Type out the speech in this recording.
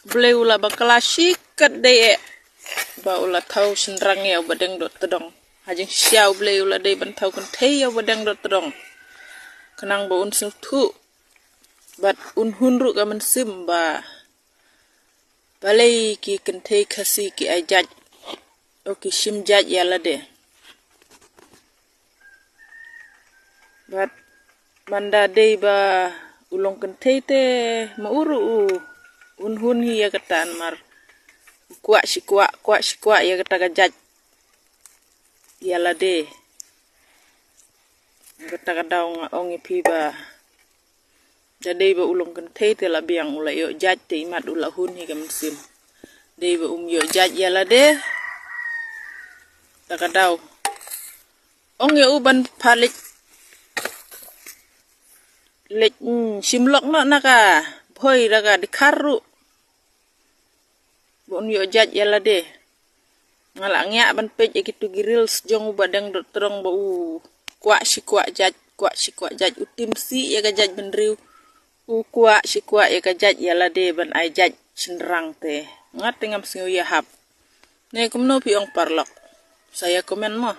Beli ula bakalashi kadai ba ula tau senrang ya badeng dot tedong. Hajeng siau beli ula dei ban tau kan tei ya badeng dot tedong. Kenang ba un tu bat un hunru ka men sim ba balai ki kan tei kasi ki ajaj o ki sim jaj ya la de. Bat manda dei ba ulong kan tei te mauru un hun hi ya katan mar kuak si kuak ya kata gajaj ya la de kata kadaung ongi pi ba jadi ba ulong kan tei te la biang ula yo jaj te imat ula hun hi kam sim dei ba yo jaj ya la de takadau ongi uban palik lek simlok no naka boy raga dikaru bon yo jaj ya la de ngalak ngyak ban pej ikitu giril jong badang dot terong ba kuak si kuak jaj utim si ya ga jaj ben riu kuak si kuak ya ga jaj ya la de ban ai jaj senrang te ngat ngam singu ya hap ne kumno pi ong parlok saya komen mo